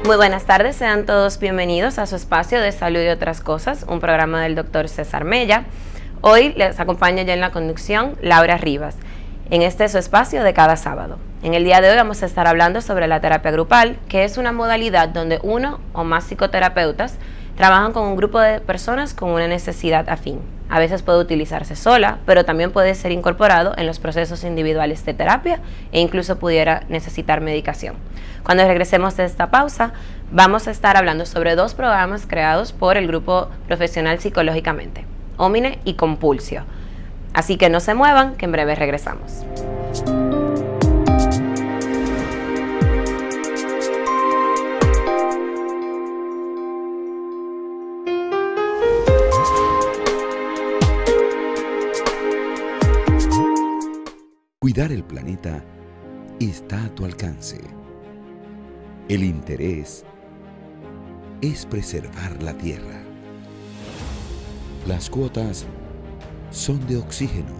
Muy buenas tardes, sean todos bienvenidos a su espacio de salud y otras cosas, un programa del doctor César Mella. Hoy les acompaña ya en la conducción Laura Rivas, en este su espacio de cada sábado. En el día de hoy vamos a estar hablando sobre la terapia grupal, que es una modalidad donde uno o más psicoterapeutas trabajan con un grupo de personas con una necesidad afín. A veces puede utilizarse sola, pero también puede ser incorporado en los procesos individuales de terapia e incluso pudiera necesitar medicación. Cuando regresemos de esta pausa, vamos a estar hablando sobre dos programas creados por el grupo profesional Psicológicamente, Omine y Compulsio. Así que no se muevan, que en breve regresamos. Cuidar el planeta está a tu alcance. El interés es preservar la tierra. Las cuotas son de oxígeno.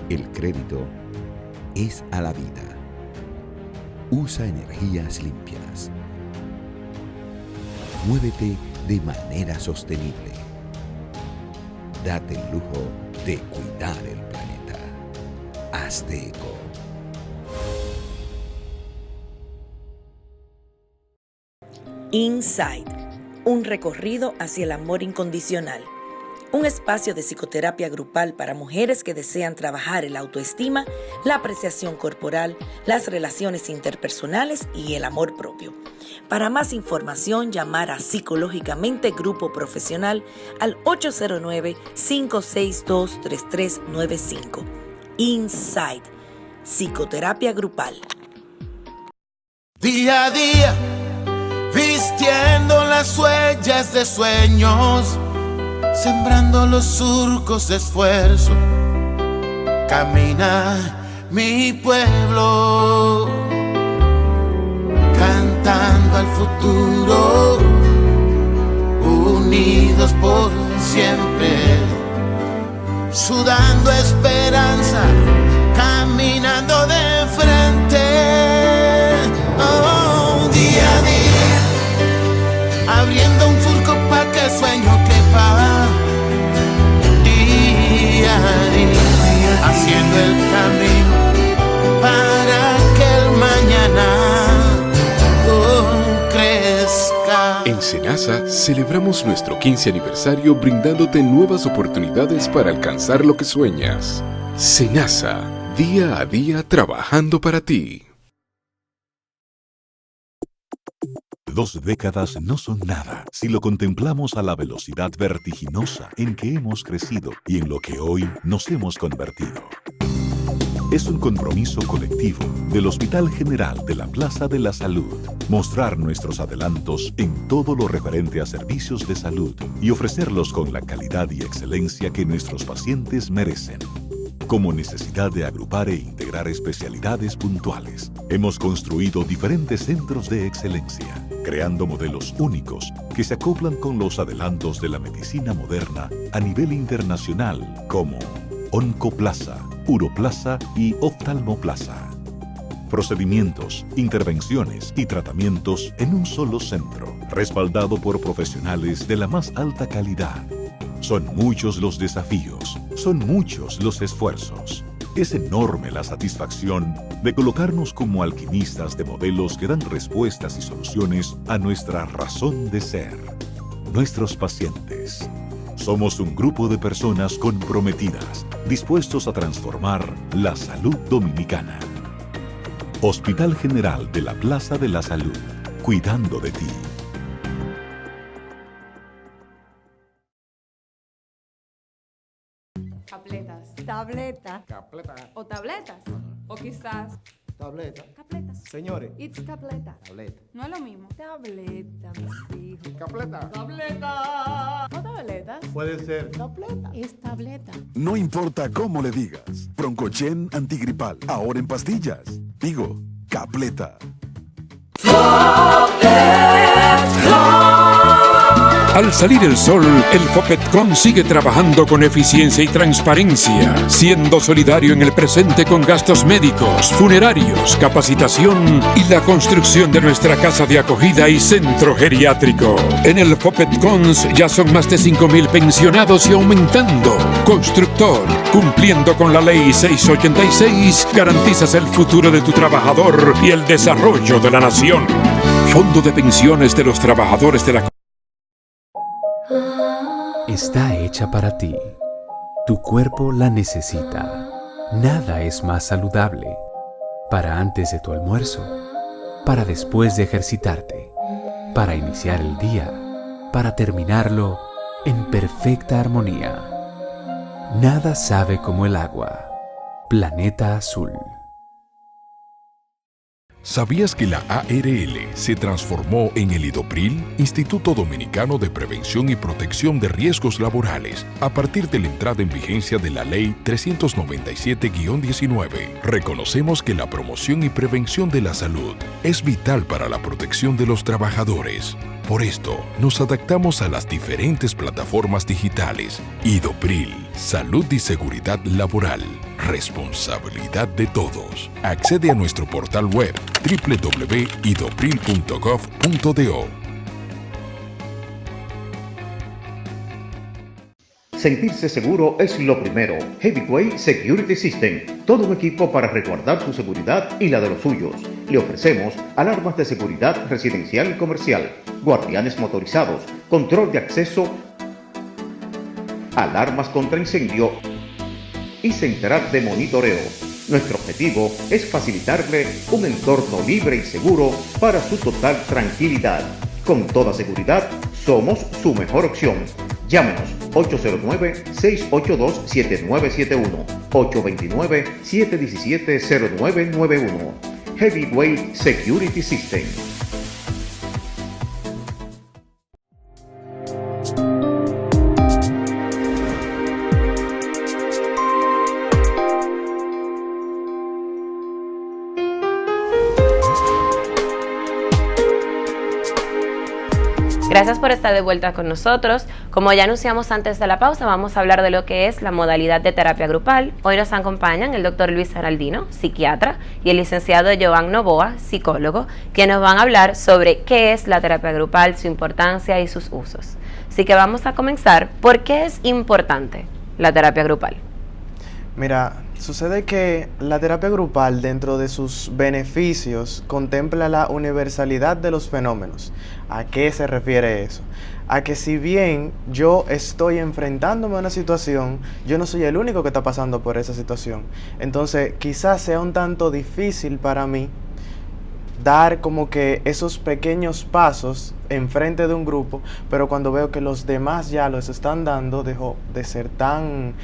El crédito es a la vida. Usa energías limpias. Muévete de manera sostenible. Date el lujo de cuidar el planeta. Hazte eco. Inside, un recorrido hacia el amor incondicional. Un espacio de psicoterapia grupal para mujeres que desean trabajar el autoestima, la apreciación corporal, las relaciones interpersonales y el amor propio. Para más información, llamar a Psicológicamente Grupo Profesional al 809-562-3395. Inside, psicoterapia grupal. Día a día, vistiendo las huellas de sueños, sembrando los surcos de esfuerzo, camina mi pueblo, cantando al futuro, unidos por siempre. Sudando esperanza, caminando de frente. Oh, día a día, abriendo un surco pa' que el sueño quepa. Día a día, haciendo el camino para que el mañana crezca. En Senasa celebramos nuestro 15 aniversario brindándote nuevas oportunidades para alcanzar lo que sueñas. Senasa, día a día trabajando para ti. 2 décadas no son nada si lo contemplamos a la velocidad vertiginosa en que hemos crecido y en lo que hoy nos hemos convertido. Es un compromiso colectivo del Hospital General de la Plaza de la Salud, mostrar nuestros adelantos en todo lo referente a servicios de salud y ofrecerlos con la calidad y excelencia que nuestros pacientes merecen. Como necesidad de agrupar e integrar especialidades puntuales, hemos construido diferentes centros de excelencia, creando modelos únicos que se acoplan con los adelantos de la medicina moderna a nivel internacional, como Oncoplaza, Uroplaza y Oftalmoplaza. Procedimientos, intervenciones y tratamientos en un solo centro, respaldado por profesionales de la más alta calidad. Son muchos los desafíos, son muchos los esfuerzos. Es enorme la satisfacción de colocarnos como alquimistas de modelos que dan respuestas y soluciones a nuestra razón de ser, nuestros pacientes. Somos un grupo de personas comprometidas, dispuestos a transformar la salud dominicana. Hospital General de la Plaza de la Salud. cuidando de ti. Capletas. Tableta. Capleta. O tabletas. O quizás. Tableta. Capletas. Señores. It's capleta. Tableta. No es lo mismo. Tableta, mis hijos. Capleta. Tableta. O tabletas. Puede ser. Tableta. Es tableta. No importa cómo le digas. Broncochen antigripal, ahora en pastillas. Digo, Capleta. Al salir el sol, el Fopetcon sigue trabajando con eficiencia y transparencia, siendo solidario en el presente con gastos médicos, funerarios, capacitación y la construcción de nuestra casa de acogida y centro geriátrico. En el Fopetcons ya son más de 5.000 pensionados y aumentando. Constructor, cumpliendo con la ley 686, garantizas el futuro de tu trabajador y el desarrollo de la nación. Fondo de Pensiones de los Trabajadores de la Está hecha para ti. Tu cuerpo la necesita. Nada es más saludable. Para antes de tu almuerzo, para después de ejercitarte, para iniciar el día, para terminarlo en perfecta armonía. Nada sabe como el agua. Planeta Azul. ¿Sabías que la ARL se transformó en el IDOPRIL, Instituto Dominicano de Prevención y Protección de Riesgos Laborales, a partir de la entrada en vigencia de la Ley 397-19? Reconocemos que la promoción y prevención de la salud es vital para la protección de los trabajadores. Por esto, nos adaptamos a las diferentes plataformas digitales. IDOPRIL, Salud y Seguridad Laboral. Responsabilidad de todos. Accede a nuestro portal web www.idopril.gov.do. Sentirse seguro es lo primero. Heavyweight Security System, todo un equipo para resguardar su seguridad y la de los suyos. Le ofrecemos alarmas de seguridad residencial y comercial, guardianes motorizados, control de acceso, alarmas contra incendio y central de monitoreo. Nuestro objetivo es facilitarle un entorno libre y seguro para su total tranquilidad. Con toda seguridad, somos su mejor opción. Llámenos 809-682-7971, 829-717-0991. Heavyweight Security System. Gracias por estar de vuelta con nosotros. Como ya anunciamos antes de la pausa, vamos a hablar de lo que es la modalidad de terapia grupal. Hoy nos acompañan el doctor Luis Geraldino, psiquiatra, y el licenciado Joan Novoa, psicólogo, que nos van a hablar sobre qué es la terapia grupal, su importancia y sus usos. Así que vamos a comenzar. ¿Por qué es importante la terapia grupal? Mira, sucede que la terapia grupal, dentro de sus beneficios, contempla la universalidad de los fenómenos. ¿A qué se refiere eso? A que si bien yo estoy enfrentándome a una situación, yo no soy el único que está pasando por esa situación. Entonces, quizás sea un tanto difícil para mí dar como que esos pequeños pasos enfrente de un grupo, pero cuando veo que los demás ya los están dando, dejo de ser tan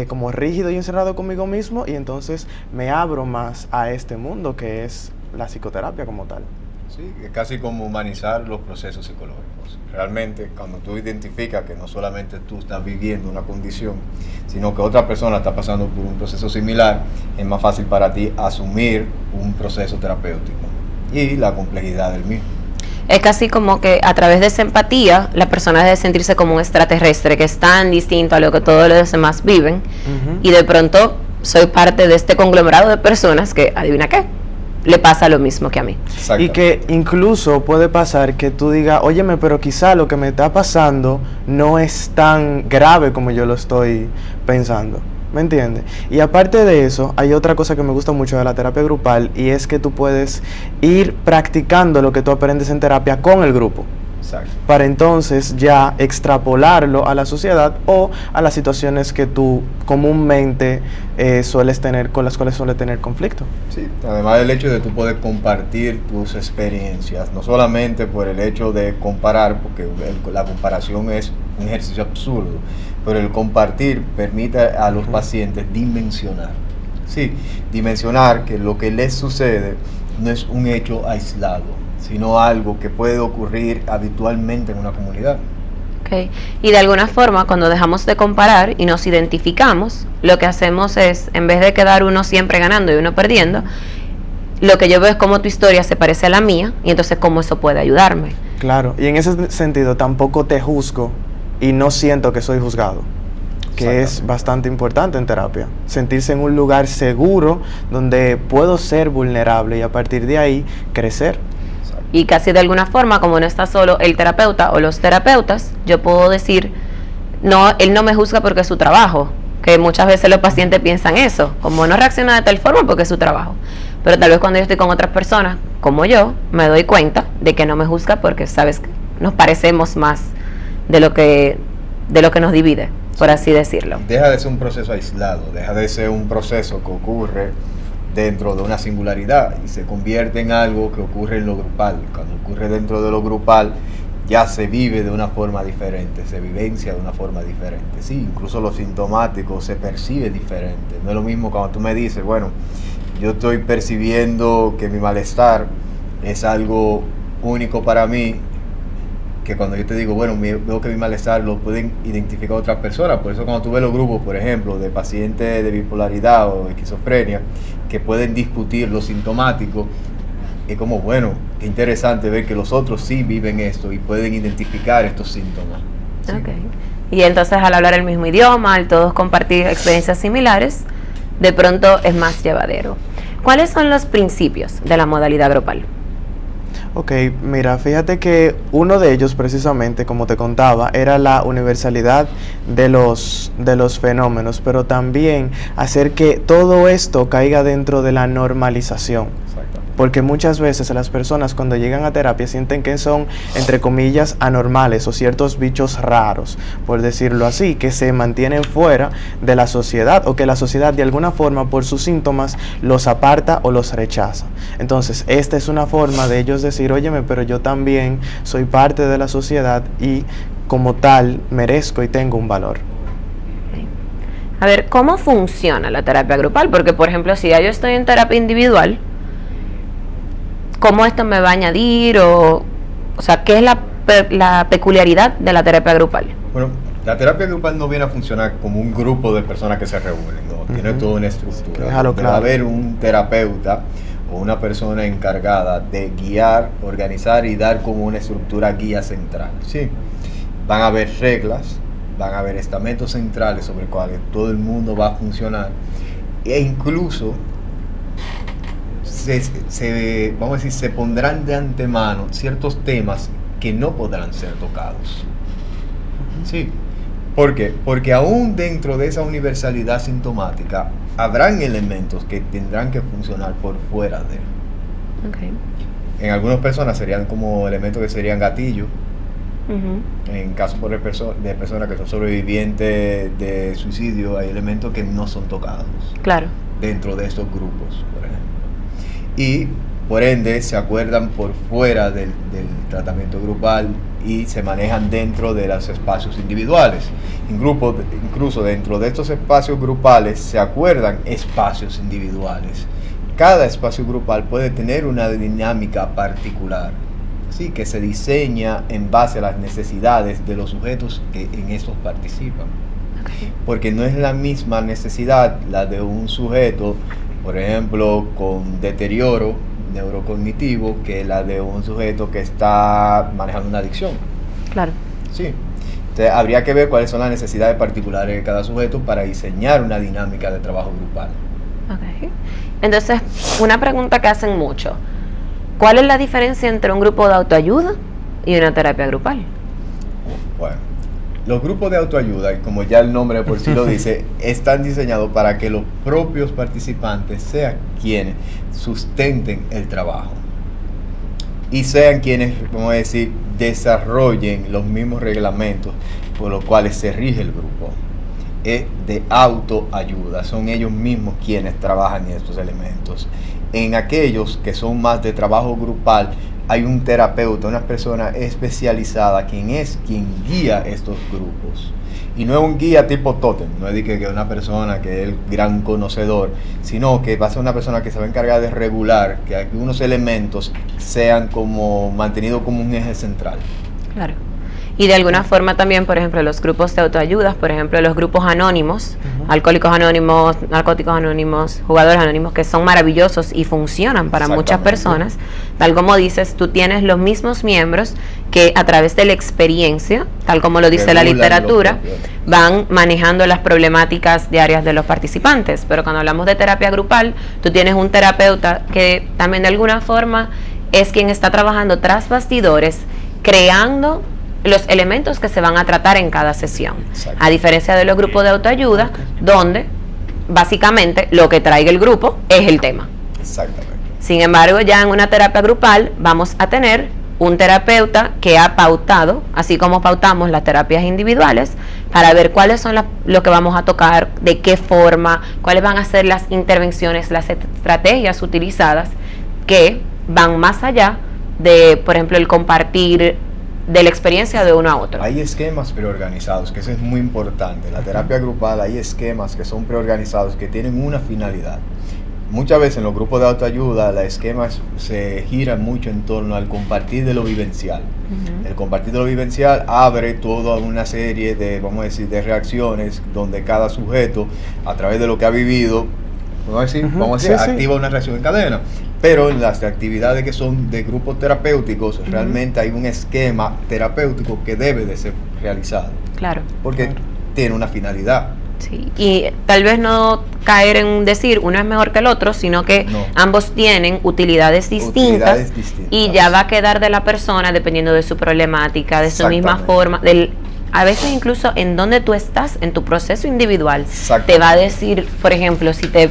como rígido y encerrado conmigo mismo, y entonces me abro más a este mundo que es la psicoterapia como tal. Sí, es casi como humanizar los procesos psicológicos. Realmente, cuando tú identificas que no solamente tú estás viviendo una condición, sino que otra persona está pasando por un proceso similar, es más fácil para ti asumir un proceso terapéutico y la complejidad del mismo. Es casi como que a través de esa empatía, la persona debe sentirse como un extraterrestre que es tan distinto a lo que todos los demás viven, y de pronto soy parte de este conglomerado de personas que, adivina qué, le pasa lo mismo que a mí. Y que incluso puede pasar que tú digas, óyeme, pero quizá lo que me está pasando no es tan grave como yo lo estoy pensando. ¿Me entiendes? Y aparte de eso, hay otra cosa que me gusta mucho de la terapia grupal, y es que tú puedes ir practicando lo que tú aprendes en terapia con el grupo. Exacto. para entonces ya extrapolarlo a la sociedad o a las situaciones que tú comúnmente sueles tener, con las cuales sueles tener conflicto. Sí, además del hecho de tú poder compartir tus experiencias, no solamente por el hecho de comparar, porque la comparación es un ejercicio absurdo, pero el compartir permite a los pacientes dimensionar. Sí, dimensionar que lo que les sucede no es un hecho aislado, sino algo que puede ocurrir habitualmente en una comunidad. Okay. Y de alguna forma, cuando dejamos de comparar y nos identificamos, lo que hacemos es, en vez de quedar uno siempre ganando y uno perdiendo, lo que yo veo es cómo tu historia se parece a la mía y entonces cómo eso puede ayudarme. Claro, y en ese sentido tampoco te juzgo y no siento que soy juzgado, que es bastante importante en terapia. Sentirse en un lugar seguro donde puedo ser vulnerable y a partir de ahí crecer. Y casi de alguna forma, como no está solo el terapeuta o los terapeutas, yo puedo decir, no, él no me juzga porque es su trabajo, que muchas veces los pacientes piensan eso, como no reacciona de tal forma porque es su trabajo. Pero tal vez cuando yo estoy con otras personas, como yo, me doy cuenta de que no me juzga porque, sabes, nos parecemos más de lo que nos divide, por así decirlo. Deja de ser un proceso aislado, deja de ser un proceso que ocurre dentro de una singularidad y se convierte en algo que ocurre en lo grupal. Cuando ocurre dentro de lo grupal, ya se vive de una forma diferente, se vivencia de una forma diferente. Sí, incluso lo sintomático se percibe diferente. No es lo mismo cuando tú me dices, bueno, yo estoy percibiendo que mi malestar es algo único para mí, que cuando yo te digo, bueno, veo que mi malestar lo pueden identificar otras personas. Por eso cuando tú ves los grupos, por ejemplo, de pacientes de bipolaridad o esquizofrenia, que pueden discutir lo sintomático, es como, bueno, qué interesante ver que los otros sí viven esto y pueden identificar estos síntomas. ¿Sí? Okay. Y entonces al hablar el mismo idioma, al todos compartir experiencias similares, de pronto es más llevadero. ¿Cuáles son los principios de la modalidad grupal? Ok, mira, fíjate que uno de ellos precisamente, como te contaba, era la universalidad de los fenómenos, pero también hacer que todo esto caiga dentro de la normalización. Porque muchas veces las personas cuando llegan a terapia sienten que son, entre comillas, anormales o ciertos bichos raros, por decirlo así, que se mantienen fuera de la sociedad o que la sociedad de alguna forma por sus síntomas los aparta o los rechaza. Entonces, esta es una forma de ellos decir, óyeme, pero yo también soy parte de la sociedad y como tal merezco y tengo un valor. A ver, ¿cómo funciona la terapia grupal? Porque, por ejemplo, si ya yo estoy en terapia individual, ¿cómo esto me va a añadir? O sea, ¿qué es la peculiaridad de la terapia grupal? Bueno, la terapia grupal no viene a funcionar como un grupo de personas que se reúnen, ¿no? Tiene toda una estructura. Claro. Va a haber un terapeuta o una persona encargada de guiar, organizar y dar como una estructura guía central. Sí, van a haber reglas, van a haber estamentos centrales sobre los cuales todo el mundo va a funcionar e incluso vamos a decir, se pondrán de antemano ciertos temas que no podrán ser tocados. Sí. ¿Por qué? Porque aún dentro de esa universalidad sintomática habrán elementos que tendrán que funcionar por fuera de él. Okay. En algunas personas serían como elementos que serían gatillos. En caso de personas que son sobrevivientes de suicidio, hay elementos que no son tocados. Claro. Dentro de estos grupos, por ejemplo. Y por ende se acuerdan por fuera del tratamiento grupal y se manejan dentro de los espacios individuales. Incluso dentro de estos espacios grupales se acuerdan espacios individuales. Cada espacio grupal puede tener una dinámica particular, ¿sí? Que se diseña en base a las necesidades de los sujetos que en estos participan. Okay. Porque no es la misma necesidad la de un sujeto, por ejemplo, con deterioro neurocognitivo, que la de un sujeto que está manejando una adicción. Claro. Sí. Entonces, habría que ver cuáles son las necesidades particulares de cada sujeto para diseñar una dinámica de trabajo grupal. Okay. Entonces, una pregunta que hacen mucho. ¿Cuál es la diferencia entre un grupo de autoayuda y una terapia grupal? Bueno, los grupos de autoayuda, como ya el nombre por sí lo dice, están diseñados para que los propios participantes sean quienes sustenten el trabajo y sean quienes, vamos a decir, desarrollen los mismos reglamentos por los cuales se rige el grupo. Es de autoayuda, son ellos mismos quienes trabajan en estos elementos. En aquellos que son más de trabajo grupal, hay un terapeuta, una persona especializada, quien guía estos grupos. Y no es un guía tipo tótem, no es de que una persona que es el gran conocedor, sino que va a ser una persona que se va a encargar de regular que algunos elementos sean como mantenidos como un eje central. Claro. Y de alguna forma también, por ejemplo, los grupos de autoayuda, por ejemplo, los grupos anónimos, alcohólicos anónimos, narcóticos anónimos, jugadores anónimos, que son maravillosos y funcionan para muchas personas. Tal como dices, tú tienes los mismos miembros que a través de la experiencia, tal como lo dice la literatura, van manejando las problemáticas diarias de los participantes. Pero cuando hablamos de terapia grupal, tú tienes un terapeuta que también de alguna forma es quien está trabajando tras bastidores, creando los elementos que se van a tratar en cada sesión. A diferencia de los grupos de autoayuda, donde básicamente lo que traiga el grupo es el tema. Exactamente. Sin embargo, ya en una terapia grupal vamos a tener un terapeuta que ha pautado, así como pautamos las terapias individuales, para ver cuáles son lo que vamos a tocar, de qué forma, cuáles van a ser las intervenciones, las estrategias utilizadas que van más allá de, por ejemplo, el compartir de la experiencia de uno a otro. Hay esquemas preorganizados, que eso es muy importante. La terapia grupal, hay esquemas que son preorganizados, que tienen una finalidad. Muchas veces en los grupos de autoayuda, los esquemas se giran mucho en torno al compartir de lo vivencial. El compartir de lo vivencial abre toda una serie de, vamos a decir, de reacciones, donde cada sujeto, a través de lo que ha vivido, vamos a decir, activa una reacción en cadena. Pero en las actividades que son de grupos terapéuticos, realmente hay un esquema terapéutico que debe de ser realizado. Claro. Porque tiene una finalidad. Sí, y tal vez no caer en decir uno es mejor que el otro, sino que ambos tienen utilidades distintas, y ya va a quedar de la persona, dependiendo de su problemática, de su misma forma, a veces incluso en donde tú estás en tu proceso individual, te va a decir, por ejemplo, si te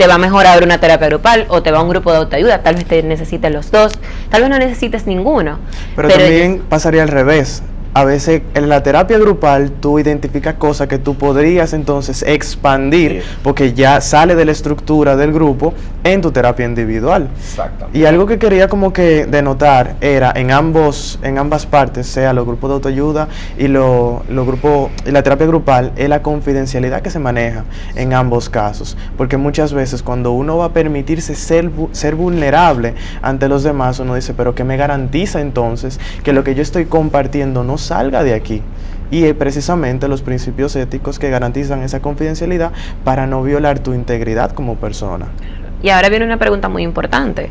va a mejorar una terapia grupal o te va a un grupo de autoayuda, tal vez te necesites los dos, tal vez no necesites ninguno. Pero también pasaría al revés. A veces en la terapia grupal tú identificas cosas que tú podrías entonces expandir, porque ya sale de la estructura del grupo en tu terapia individual. Exactamente. Y algo que quería como que denotar era en ambas partes, sea los grupos de autoayuda y los grupos y la terapia grupal, es la confidencialidad que se maneja en ambos casos, porque muchas veces cuando uno va a permitirse ser vulnerable ante los demás, uno dice, pero ¿qué me garantiza entonces que lo que yo estoy compartiendo no salga de aquí? Y precisamente los principios éticos que garantizan esa confidencialidad para no violar tu integridad como persona. Y ahora viene una pregunta muy importante.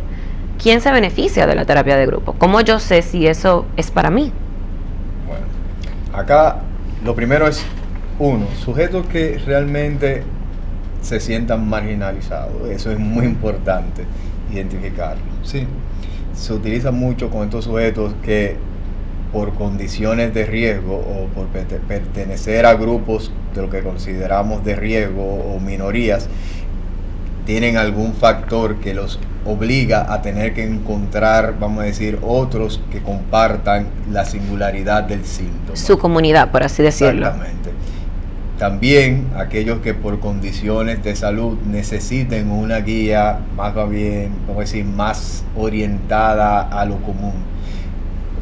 ¿Quién se beneficia de la terapia de grupo? ¿Cómo yo sé si eso es para mí? Bueno, acá lo primero es, sujetos que realmente se sientan marginalizados. Eso es muy importante identificarlo. Sí. Se utiliza mucho con estos sujetos que por condiciones de riesgo o por pertenecer a grupos de lo que consideramos de riesgo o minorías, tienen algún factor que los obliga a tener que encontrar, vamos a decir, otros que compartan la singularidad del síntoma. Su comunidad, por así decirlo. Exactamente. También aquellos que por condiciones de salud necesiten una guía más bien, vamos a decir, más orientada a lo común.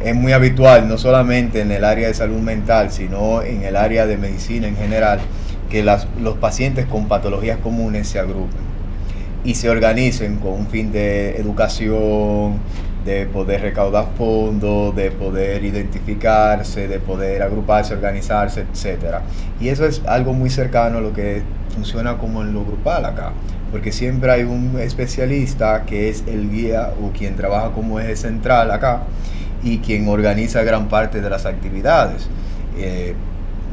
Es muy habitual, no solamente en el área de salud mental, sino en el área de medicina en general, que los pacientes con patologías comunes se agrupen y se organicen con un fin de educación, de poder recaudar fondos, de poder identificarse, de poder agruparse, organizarse, etc. Y eso es algo muy cercano a lo que funciona como en lo grupal acá, porque siempre hay un especialista que es el guía o quien trabaja como eje central acá, y quien organiza gran parte de las actividades.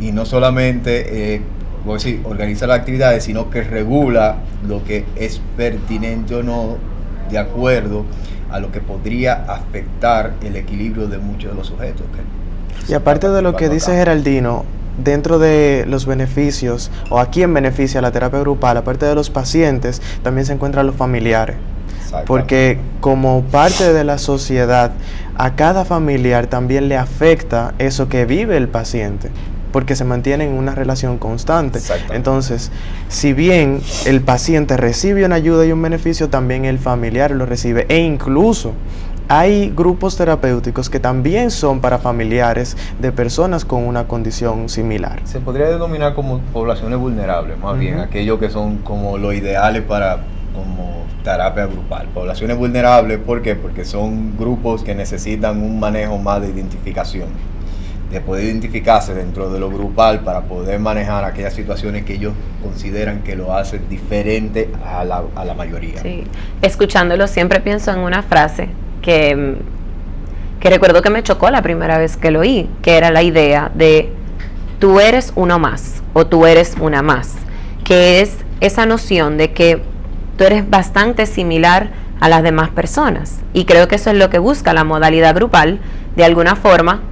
Y no solamente organiza las actividades, sino que regula lo que es pertinente o no de acuerdo a lo que podría afectar el equilibrio de muchos de los sujetos. Y aparte de lo que dice Geraldino, dentro de los beneficios, o a quién beneficia la terapia grupal, aparte de los pacientes, también se encuentran los familiares. Porque como parte de la sociedad a cada familiar también le afecta eso que vive el paciente, porque se mantiene en una relación constante. Entonces, si bien el paciente recibe una ayuda y un beneficio, también el familiar lo recibe, e incluso hay grupos terapéuticos que también son para familiares de personas con una condición similar. Se podría denominar como poblaciones vulnerables, más bien, aquellos que son como los ideales para como terapia grupal. Poblaciones vulnerables, ¿por qué? Porque son grupos que necesitan un manejo más de identificación, de poder identificarse dentro de lo grupal para poder manejar aquellas situaciones que ellos consideran que lo hacen diferente a la mayoría. Sí, escuchándolo siempre pienso en una frase que recuerdo que me chocó la primera vez que lo oí, que era la idea de tú eres uno más o tú eres una más, que es esa noción de que tú eres bastante similar a las demás personas, y creo que eso es lo que busca la modalidad grupal, de alguna forma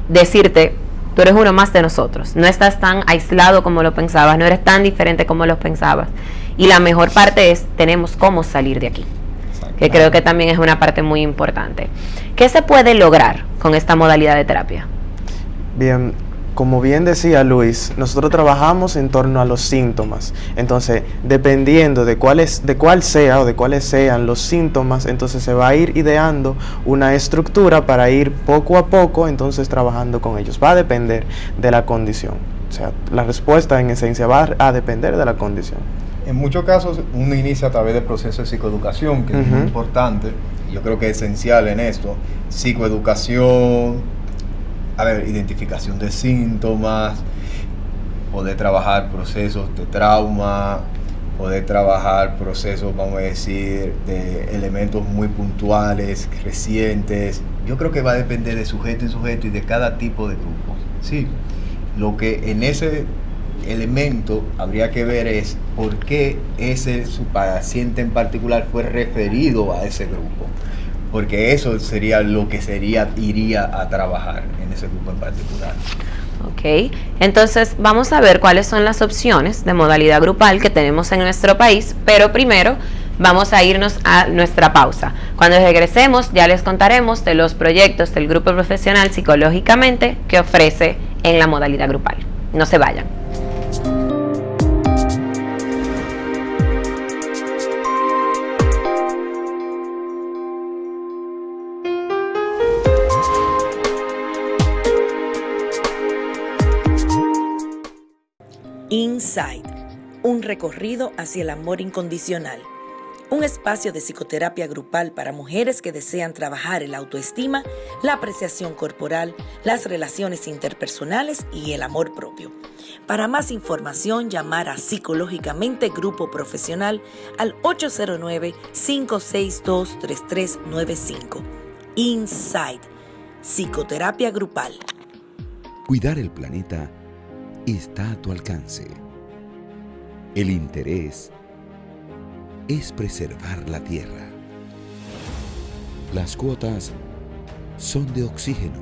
decirte, tú eres uno más de nosotros, no estás tan aislado como lo pensabas, no eres tan diferente como lo pensabas, y la mejor parte es, tenemos cómo salir de aquí, que creo que también es una parte muy importante. ¿Qué se puede lograr con esta modalidad de terapia? Bien, como bien decía Luis, nosotros trabajamos en torno a los síntomas. Entonces, dependiendo de cuáles sean los síntomas, entonces se va a ir ideando una estructura para ir poco a poco, entonces trabajando con ellos. Va a depender de la condición. O sea, la respuesta en esencia va a depender de la condición. En muchos casos uno inicia a través del proceso de psicoeducación, que es muy importante, y yo creo que es esencial en esto. Psicoeducación, identificación de síntomas, poder trabajar procesos de trauma, poder trabajar procesos, vamos a decir, de elementos muy puntuales, recientes. Yo creo que va a depender de sujeto en sujeto y de cada tipo de grupo. Sí, lo que en ese elemento habría que ver es por qué su paciente en particular fue referido a ese grupo, porque eso sería lo que iría a trabajar en ese grupo en particular. Ok, entonces vamos a ver cuáles son las opciones de modalidad grupal que tenemos en nuestro país, pero primero vamos a irnos a nuestra pausa. Cuando regresemos ya les contaremos de los proyectos del grupo profesional Psicológicamente que ofrece en la modalidad grupal. No se vayan. Inside, un recorrido hacia el amor incondicional. Un espacio de psicoterapia grupal para mujeres que desean trabajar el autoestima, la apreciación corporal, las relaciones interpersonales y el amor propio. Para más información, llamar a Psicológicamente Grupo Profesional al 809-562-3395. Inside, psicoterapia grupal. Cuidar el planeta está a tu alcance. El interés es preservar la tierra. Las cuotas son de oxígeno.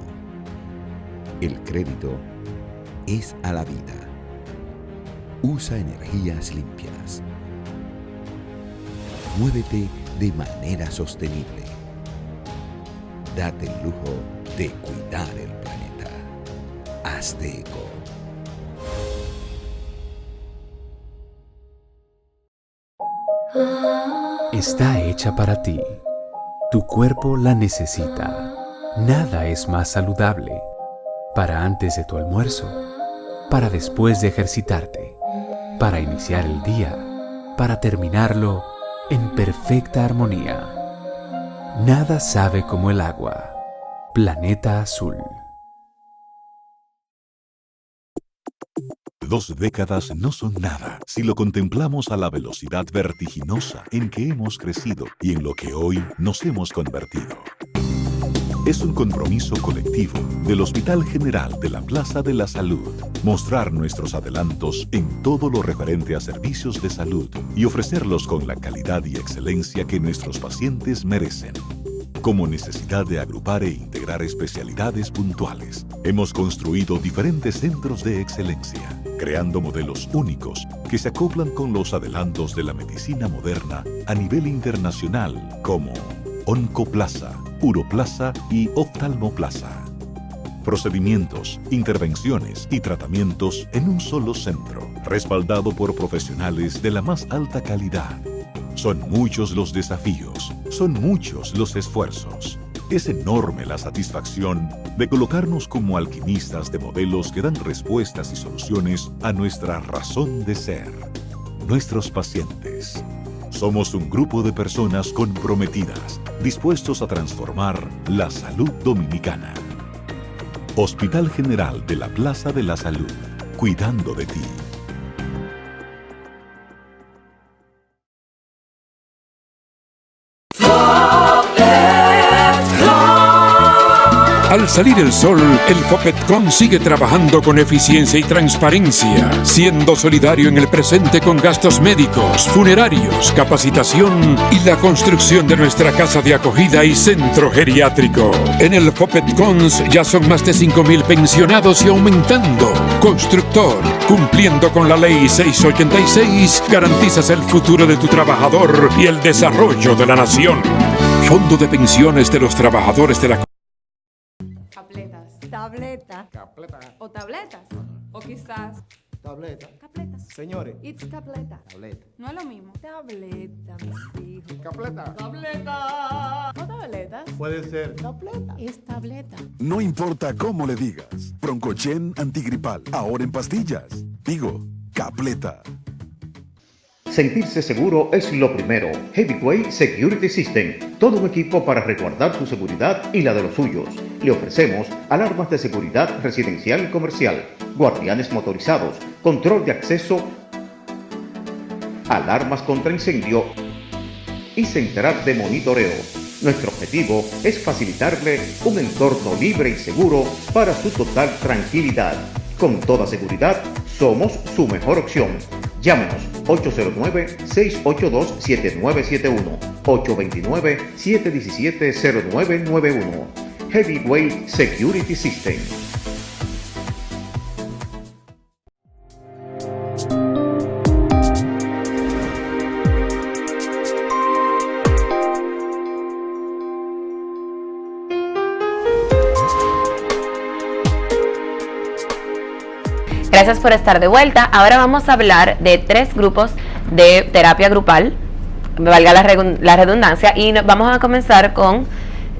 El crédito es a la vida. Usa energías limpias. Muévete de manera sostenible. Date el lujo de cuidar el planeta. Hazte eco. Está hecha para ti. Tu cuerpo la necesita. Nada es más saludable. Para antes de tu almuerzo, para después de ejercitarte, para iniciar el día, para terminarlo en perfecta armonía. Nada sabe como el agua. Planeta Azul. 2 décadas no son nada si lo contemplamos a la velocidad vertiginosa en que hemos crecido y en lo que hoy nos hemos convertido. Es un compromiso colectivo del Hospital General de la Plaza de la Salud mostrar nuestros adelantos en todo lo referente a servicios de salud y ofrecerlos con la calidad y excelencia que nuestros pacientes merecen. Como necesidad de agrupar e integrar especialidades puntuales, hemos construido diferentes centros de excelencia, creando modelos únicos que se acoplan con los adelantos de la medicina moderna a nivel internacional, como Oncoplaza, Uroplaza y Oftalmoplaza. Procedimientos, intervenciones y tratamientos en un solo centro, respaldado por profesionales de la más alta calidad. Son muchos los desafíos, son muchos los esfuerzos. Es enorme la satisfacción de colocarnos como alquimistas de modelos que dan respuestas y soluciones a nuestra razón de ser, nuestros pacientes. Somos un grupo de personas comprometidas, dispuestos a transformar la salud dominicana. Hospital General de la Plaza de la Salud, cuidando de ti. Al salir el sol, el Fopetcon sigue trabajando con eficiencia y transparencia, siendo solidario en el presente con gastos médicos, funerarios, capacitación y la construcción de nuestra casa de acogida y centro geriátrico. En el Fopetcon ya son más de 5.000 pensionados y aumentando. Constructor, cumpliendo con la ley 686, garantizas el futuro de tu trabajador y el desarrollo de la nación. Fondo de Pensiones de los Trabajadores de la Tableta. Capleta. O tabletas. O quizás. Tableta. Capletas. Señores. It's capleta. Tableta. No es lo mismo. Tableta, mis hijos. Capleta. Tableta. O tabletas. Puede ser. Tableta. Es tableta. No importa cómo le digas. Broncochen antigripal. Ahora en pastillas. Digo, Capleta. Sentirse seguro es lo primero. Heavyweight Security System, todo un equipo para resguardar su seguridad y la de los suyos. Le ofrecemos alarmas de seguridad residencial y comercial, guardianes motorizados, control de acceso, alarmas contra incendio y central de monitoreo. Nuestro objetivo es facilitarle un entorno libre y seguro para su total tranquilidad. Con toda seguridad, somos su mejor opción. Llámenos 809-682-7971, 829-717-0991. Heavyweight Security System. Gracias por estar de vuelta. Ahora vamos a hablar de 3 grupos de terapia grupal, me valga la redundancia, y vamos a comenzar con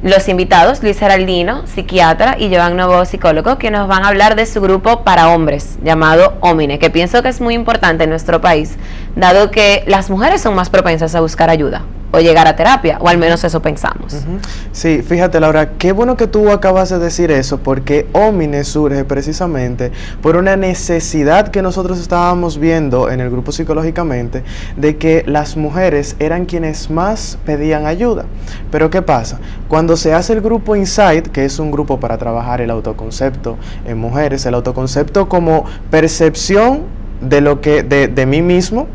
los invitados, Luis Geraldino, psiquiatra, y Joan Novo, psicólogo, que nos van a hablar de su grupo para hombres, llamado Omine, que pienso que es muy importante en nuestro país, dado que las mujeres son más propensas a buscar ayuda o llegar a terapia, o al menos eso pensamos. Sí, fíjate, Laura, qué bueno que tú acabas de decir eso, porque Omine surge precisamente por una necesidad que nosotros estábamos viendo en el grupo psicológicamente, de que las mujeres eran quienes más pedían ayuda. Pero ¿qué pasa? Cuando se hace el grupo Insight, que es un grupo para trabajar el autoconcepto en mujeres, el autoconcepto como percepción de lo que de mí mismo,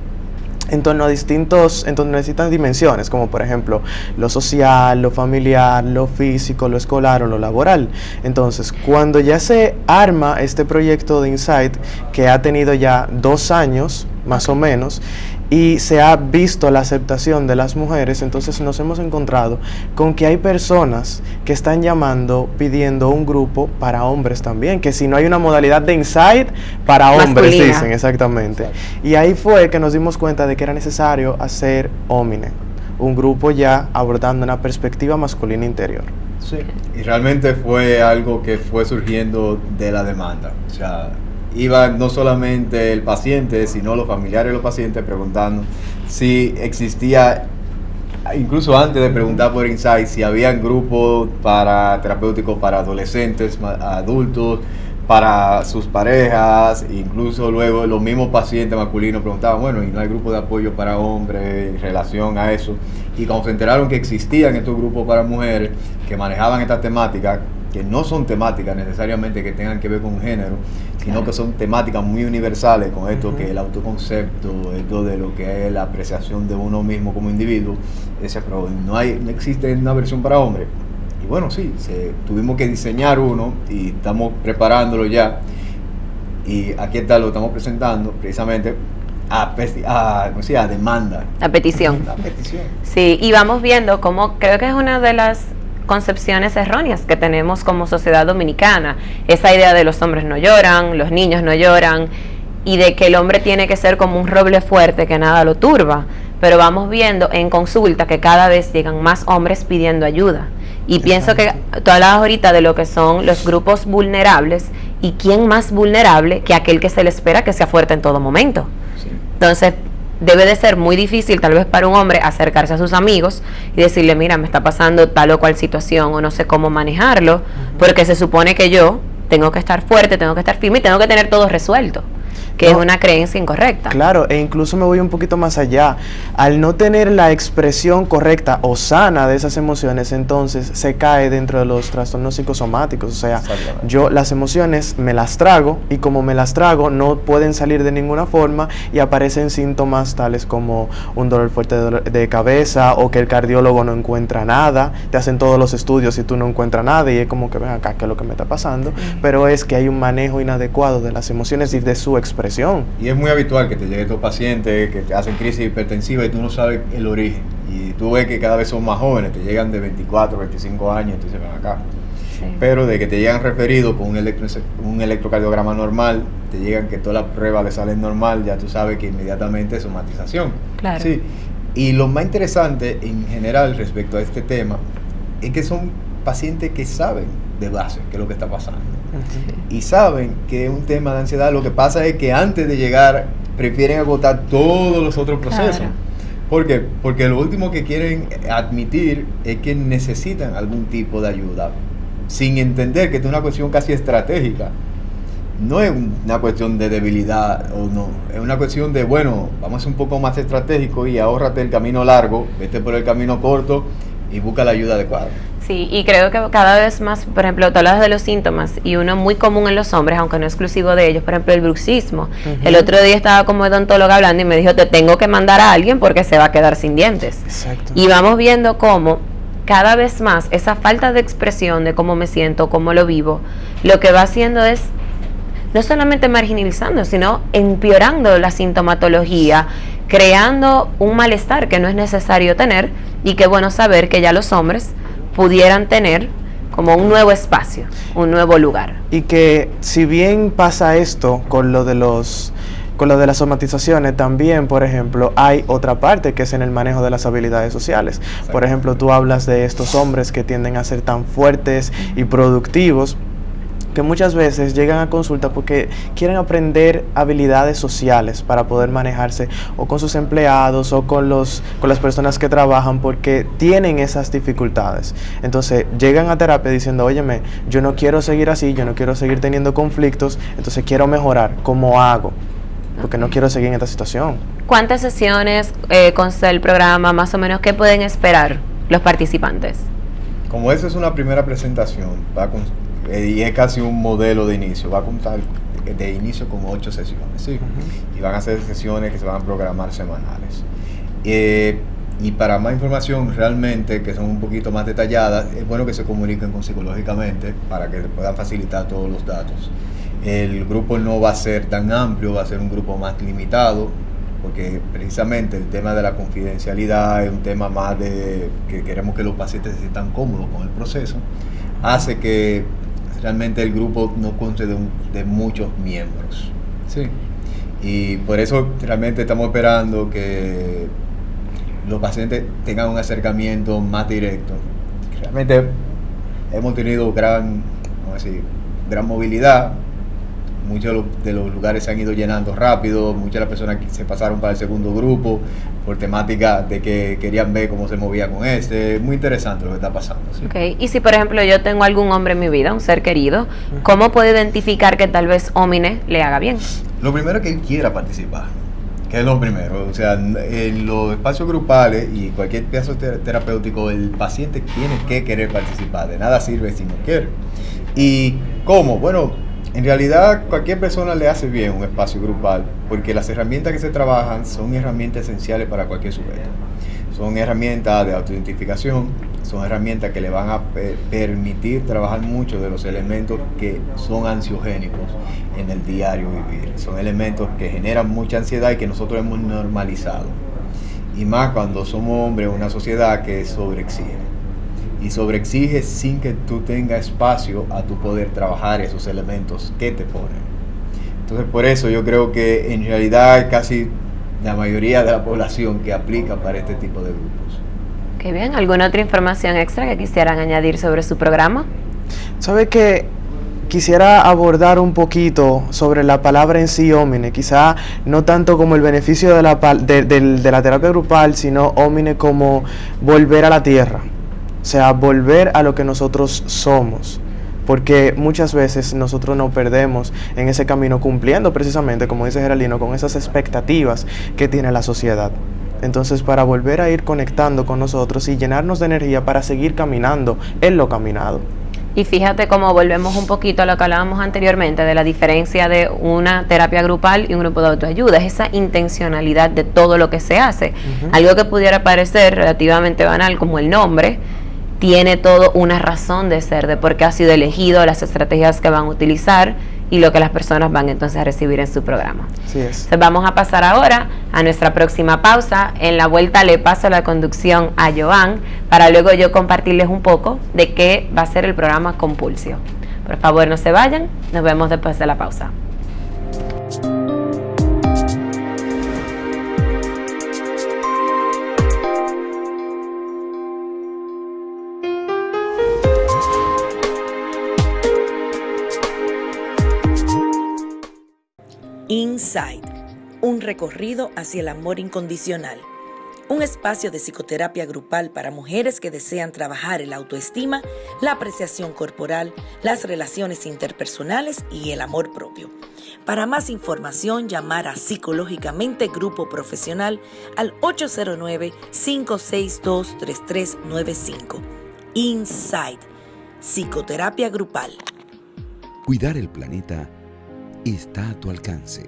en torno a distintas dimensiones, como por ejemplo lo social, lo familiar, lo físico, lo escolar o lo laboral. Entonces, cuando ya se arma este proyecto de Insight, que ha tenido ya 2 años más o menos, y se ha visto la aceptación de las mujeres, entonces nos hemos encontrado con que hay personas que están llamando, pidiendo un grupo para hombres también, que si no hay una modalidad de Insight para hombres, dicen, exactamente. Y ahí fue que nos dimos cuenta de que era necesario hacer Omine, un grupo ya abordando una perspectiva masculina interior. Sí, y realmente fue algo que fue surgiendo de la demanda, o sea, iba no solamente el paciente, sino los familiares de los pacientes preguntando si existía, incluso antes de preguntar por Insight, si habían grupos terapéuticos para adolescentes, adultos, para sus parejas. Incluso luego los mismos pacientes masculinos preguntaban, bueno, ¿y no hay grupo de apoyo para hombres en relación a eso? Y cuando se enteraron que existían estos grupos para mujeres que manejaban esta temática, que no son temáticas necesariamente que tengan que ver con género, sino que son temáticas muy universales con esto que es el autoconcepto, esto de lo que es la apreciación de uno mismo como individuo, pero no existe una versión para hombres. Y bueno, sí, tuvimos que diseñar uno y estamos preparándolo ya, y aquí está, lo estamos presentando precisamente a demanda. A petición. La petición. Sí, y vamos viendo cómo creo que es una de las concepciones erróneas que tenemos como sociedad dominicana. Esa idea de los hombres no lloran, los niños no lloran, y de que el hombre tiene que ser como un roble fuerte que nada lo turba. Pero vamos viendo en consulta que cada vez llegan más hombres pidiendo ayuda. Y pienso que tú hablabas ahorita de lo que son los grupos vulnerables, y quién más vulnerable que aquel que se le espera que sea fuerte en todo momento. Sí. Entonces, debe de ser muy difícil tal vez para un hombre acercarse a sus amigos y decirle, mira, me está pasando tal o cual situación o no sé cómo manejarlo, porque se supone que yo tengo que estar fuerte, tengo que estar firme y tengo que tener todo resuelto, que es una creencia incorrecta. Claro, e incluso me voy un poquito más allá. Al no tener la expresión correcta o sana de esas emociones, entonces se cae dentro de los trastornos psicosomáticos. O sea, yo las emociones me las trago, y como me las trago no pueden salir de ninguna forma, y aparecen síntomas tales como un dolor fuerte de cabeza, o que el cardiólogo no encuentra nada. Te hacen todos los estudios y tú no encuentras nada, y es como que ven acá, ¿qué es lo que me está pasando? Pero es que hay un manejo inadecuado de las emociones y de su expresión. Y es muy habitual que te lleguen estos pacientes que te hacen crisis hipertensiva y tú no sabes el origen. Y tú ves que cada vez son más jóvenes, te llegan de 24, 25 años, entonces ven acá. Sí. Pero de que te llegan referidos con un electrocardiograma normal, te llegan que todas las pruebas le salen normal, ya tú sabes que inmediatamente es somatización. Claro. Sí. Y lo más interesante en general respecto a este tema es que son pacientes que saben de base qué es lo que está pasando. Y saben que es un tema de ansiedad. Lo que pasa es que antes de llegar prefieren agotar todos los otros procesos. Claro. ¿Por qué? Porque lo último que quieren admitir es que necesitan algún tipo de ayuda, sin entender que es una cuestión casi estratégica. No es una cuestión de debilidad o no, es una cuestión de, bueno, vamos a ser un poco más estratégico y ahórrate el camino largo, vete por el camino corto y busca la ayuda adecuada. Sí, y creo que cada vez más, por ejemplo, tú hablas de los síntomas, y uno muy común en los hombres, aunque no exclusivo de ellos, por ejemplo, el bruxismo. El otro día estaba como odontóloga hablando y me dijo, te tengo que mandar a alguien porque se va a quedar sin dientes. Exacto. Y vamos viendo cómo cada vez más esa falta de expresión de cómo me siento, cómo lo vivo, lo que va haciendo es no solamente marginalizando, sino empeorando la sintomatología, creando un malestar que no es necesario tener, y qué bueno saber que ya los hombres pudieran tener como un nuevo espacio, un nuevo lugar. Y que si bien pasa esto con lo de las somatizaciones, también, por ejemplo, hay otra parte que es en el manejo de las habilidades sociales. Por ejemplo, tú hablas de estos hombres que tienden a ser tan fuertes y productivos, que muchas veces llegan a consulta porque quieren aprender habilidades sociales para poder manejarse o con sus empleados o con las personas que trabajan, porque tienen esas dificultades. Entonces llegan a terapia diciendo, óyeme, yo no quiero seguir así, yo no quiero seguir teniendo conflictos, entonces quiero mejorar. ¿Cómo hago? Porque no quiero seguir en esta situación. ¿Cuántas sesiones consta el programa? Más o menos, ¿qué pueden esperar los participantes? Como esa es una primera presentación, y es casi un modelo de inicio, va a contar de inicio con 8 sesiones, ¿sí? Y van a ser sesiones que se van a programar semanales. Y para más información realmente, que son un poquito más detalladas, es bueno que se comuniquen con Psicológicamente para que puedan facilitar todos los datos. El grupo no va a ser tan amplio, va a ser un grupo más limitado, porque precisamente el tema de la confidencialidad es un tema más de que queremos que los pacientes se sientan cómodos con el proceso, hace que realmente el grupo no conste de muchos miembros. Sí. Y por eso realmente estamos esperando que los pacientes tengan un acercamiento más directo. Realmente hemos tenido gran movilidad. Muchos de los lugares se han ido llenando rápido, muchas de las personas se pasaron para el segundo grupo por temática de que querían ver cómo se movía con muy interesante lo que está pasando. ¿Sí? Okay. Y si por ejemplo yo tengo algún hombre en mi vida, un ser querido, ¿cómo puedo identificar que tal vez Omine le haga bien? Lo primero es que él quiera participar, que es lo primero. O sea, en los espacios grupales y cualquier pedazo terapéutico, el paciente tiene que querer participar, de nada sirve si no quiere. ¿Y cómo? Bueno, en realidad cualquier persona le hace bien un espacio grupal, porque las herramientas que se trabajan son herramientas esenciales para cualquier sujeto. Son herramientas de autoidentificación, son herramientas que le van a permitir trabajar muchos de los elementos que son ansiogénicos en el diario vivir. Son elementos que generan mucha ansiedad y que nosotros hemos normalizado. Y más cuando somos hombres en una sociedad que sobreexige. y sobreexiges sin que tú tengas espacio a tu poder trabajar esos elementos que te ponen. Entonces, por eso yo creo que en realidad casi la mayoría de la población que aplica para este tipo de grupos. Qué bien. ¿Alguna otra información extra que quisieran añadir sobre su programa? ¿Sabe que quisiera abordar un poquito sobre la palabra en sí, homine? Quizá no tanto como el beneficio de la terapia grupal, sino homine como volver a la tierra. O sea, volver a lo que nosotros somos. Porque muchas veces nosotros nos perdemos en ese camino cumpliendo precisamente, como dice Geraldino, con esas expectativas que tiene la sociedad. Entonces, para volver a ir conectando con nosotros y llenarnos de energía para seguir caminando en lo caminado. Y fíjate cómo volvemos un poquito a lo que hablábamos anteriormente de la diferencia de una terapia grupal y un grupo de autoayuda, es esa intencionalidad de todo lo que se hace. Algo que pudiera parecer relativamente banal como el nombre, tiene todo una razón de ser, de por qué ha sido elegido, las estrategias que van a utilizar y lo que las personas van entonces a recibir en su programa. Así es. Entonces vamos a pasar ahora a nuestra próxima pausa. En la vuelta le paso la conducción a Joan para luego yo compartirles un poco de qué va a ser el programa Compulsio. Por favor, no se vayan, nos vemos después de la pausa. Inside, un recorrido hacia el amor incondicional. Un espacio de psicoterapia grupal para mujeres que desean trabajar el autoestima, la apreciación corporal, las relaciones interpersonales y el amor propio. Para más información, llamar a Psicológicamente Grupo Profesional al 809-562-3395. Inside, psicoterapia grupal. Cuidar el planeta está a tu alcance.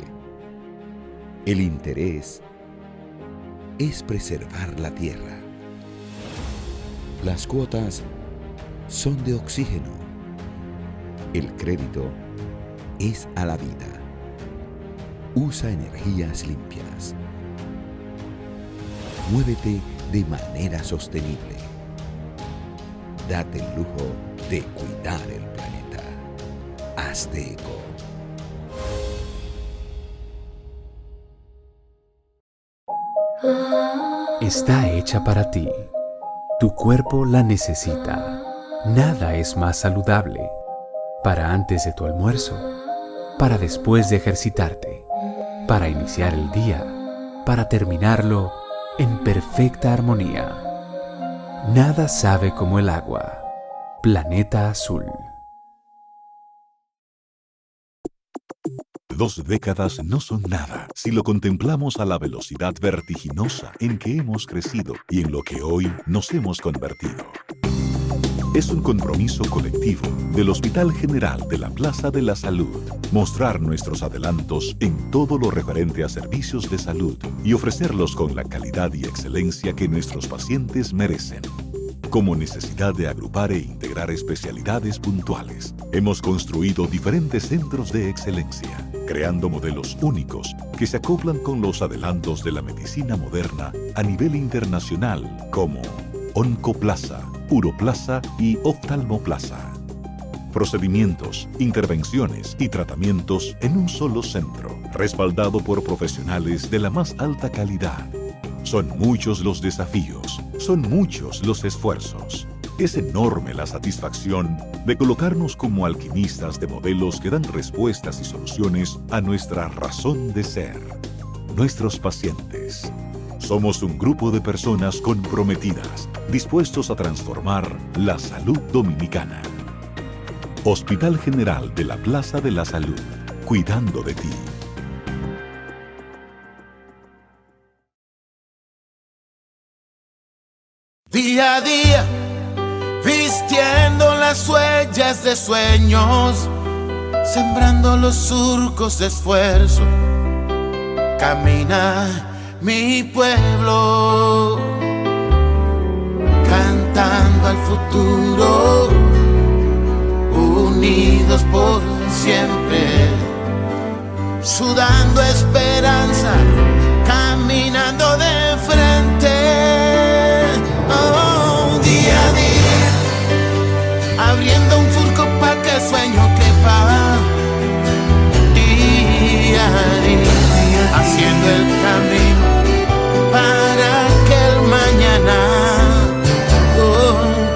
El interés es preservar la tierra. Las cuotas son de oxígeno. El crédito es a la vida. Usa energías limpias. Muévete de manera sostenible. Date el lujo de cuidar el planeta. Hazte eco. Está hecha para ti. Tu cuerpo la necesita. Nada es más saludable. Para antes de tu almuerzo, para después de ejercitarte, para iniciar el día, para terminarlo en perfecta armonía. Nada sabe como el agua. Planeta Azul. 2 décadas no son nada si lo contemplamos a la velocidad vertiginosa en que hemos crecido y en lo que hoy nos hemos convertido. Es un compromiso colectivo del Hospital General de la Plaza de la Salud mostrar nuestros adelantos en todo lo referente a servicios de salud y ofrecerlos con la calidad y excelencia que nuestros pacientes merecen. Como necesidad de agrupar e integrar especialidades puntuales, hemos construido diferentes centros de excelencia, creando modelos únicos que se acoplan con los adelantos de la medicina moderna a nivel internacional, como Oncoplaza, Uroplaza y Oftalmoplaza. Procedimientos, intervenciones y tratamientos en un solo centro, respaldado por profesionales de la más alta calidad. Son muchos los desafíos, son muchos los esfuerzos. Es enorme la satisfacción de colocarnos como alquimistas de modelos que dan respuestas y soluciones a nuestra razón de ser, nuestros pacientes. Somos un grupo de personas comprometidas, dispuestos a transformar la salud dominicana. Hospital General de la Plaza de la Salud, cuidando de ti. Día a día, vistiendo las huellas de sueños, sembrando los surcos de esfuerzo, camina mi pueblo, cantando al futuro, unidos por siempre, sudando esperanza, caminando de frente. Oh, día a día, haciendo el camino para que el mañana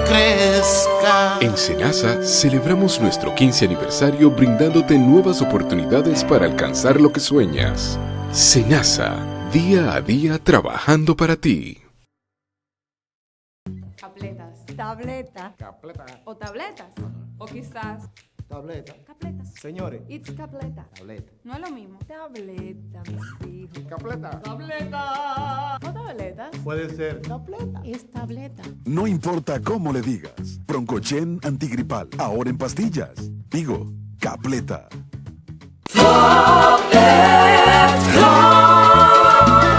crezca. En Senasa celebramos nuestro 15 aniversario brindándote nuevas oportunidades para alcanzar lo que sueñas. Senasa, día a día trabajando para ti. Tabletas. Tableta. Capleta. O tabletas. O quizás. Tableta. Capletas. Señores. It's capleta. Tableta. No es lo mismo. Tableta, mis hijos. Capleta. Tableta. O tabletas. Puede ser. Tableta. Es tableta. No importa cómo le digas. Broncochen antigripal, ahora en pastillas. Digo, Capleta.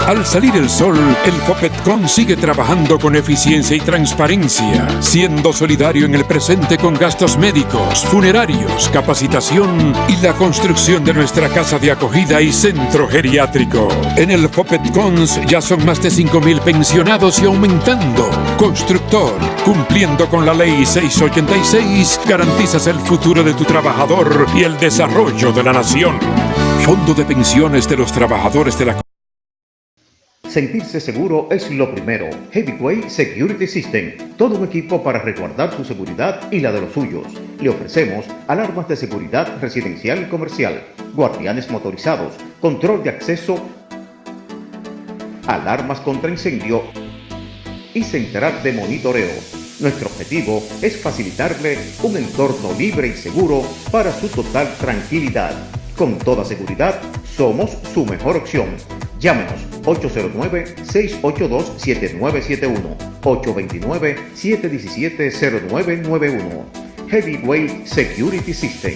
Al salir el sol, el Fopetcon sigue trabajando con eficiencia y transparencia, siendo solidario en el presente con gastos médicos, funerarios, capacitación y la construcción de nuestra casa de acogida y centro geriátrico. En el Fopetcons ya son más de 5,000 pensionados y aumentando. Constructor, cumpliendo con la ley 686, garantizas el futuro de tu trabajador y el desarrollo de la nación. Fondo de Pensiones de los Trabajadores de la Sentirse seguro es lo primero. Heavyweight Security System, todo un equipo para resguardar su seguridad y la de los suyos. Le ofrecemos alarmas de seguridad residencial y comercial, guardianes motorizados, control de acceso, alarmas contra incendio y central de monitoreo. Nuestro objetivo es facilitarle un entorno libre y seguro para su total tranquilidad. Con toda seguridad, somos su mejor opción. Llámenos 809-682-7971, 829-717-0991. Heavyweight Security System.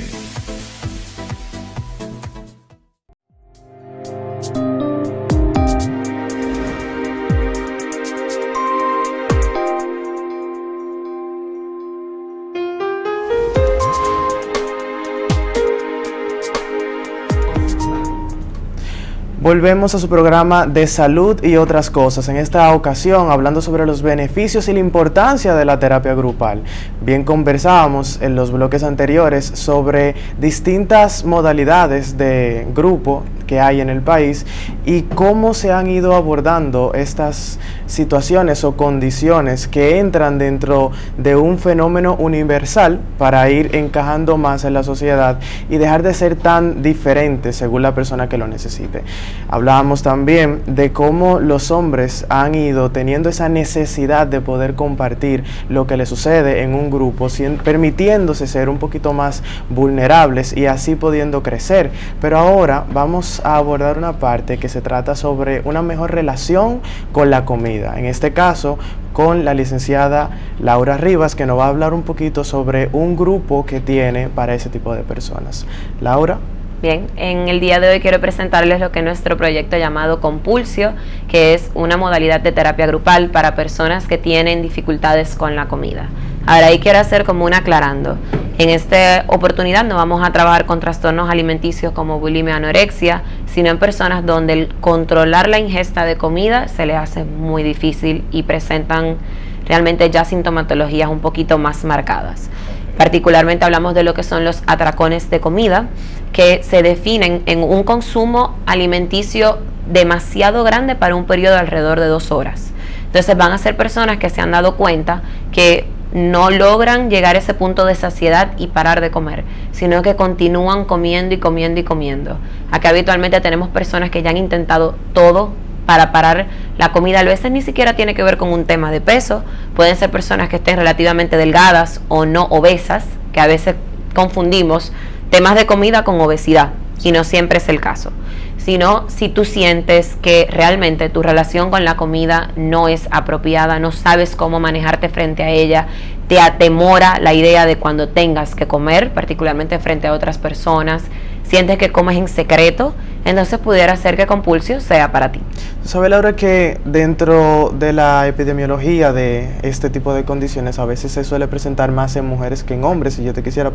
Volvemos a su programa de salud y otras cosas. En esta ocasión, hablando sobre los beneficios y la importancia de la terapia grupal. Bien, conversábamos en los bloques anteriores sobre distintas modalidades de grupo que hay en el país y cómo se han ido abordando estas situaciones o condiciones que entran dentro de un fenómeno universal para ir encajando más en la sociedad y dejar de ser tan diferentes según la persona que lo necesite. Hablábamos también de cómo los hombres han ido teniendo esa necesidad de poder compartir lo que les sucede en un grupo, permitiéndose ser un poquito más vulnerables y así pudiendo crecer. Pero ahora vamos a abordar una parte que se trata sobre una mejor relación con la comida. En este caso, con la licenciada Laura Rivas, que nos va a hablar un poquito sobre un grupo que tiene para ese tipo de personas. Laura. Bien, en el día de hoy quiero presentarles lo que es nuestro proyecto llamado Compulsio, que es una modalidad de terapia grupal para personas que tienen dificultades con la comida. Ahora ahí quiero hacer como un aclarando. En esta oportunidad no vamos a trabajar con trastornos alimenticios como bulimia, anorexia, sino en personas donde el controlar la ingesta de comida se les hace muy difícil y presentan realmente ya sintomatologías un poquito más marcadas. Particularmente hablamos de lo que son los atracones de comida, que se definen en un consumo alimenticio demasiado grande para un periodo de alrededor de 2 horas. Entonces van a ser personas que se han dado cuenta que no logran llegar a ese punto de saciedad y parar de comer, sino que continúan comiendo y comiendo y comiendo. Acá habitualmente tenemos personas que ya han intentado todo para parar la comida. A veces ni siquiera tiene que ver con un tema de peso, pueden ser personas que estén relativamente delgadas o no obesas, que a veces confundimos temas de comida con obesidad y no siempre es el caso. Sino si tú sientes que realmente tu relación con la comida no es apropiada, no sabes cómo manejarte frente a ella, te atemora la idea de cuando tengas que comer, particularmente frente a otras personas, sientes que comes en secreto, entonces pudiera ser que Compulsio sea para ti. ¿Sabe, Laura, que dentro de la epidemiología de este tipo de condiciones a veces se suele presentar más en mujeres que en hombres? Y yo te quisiera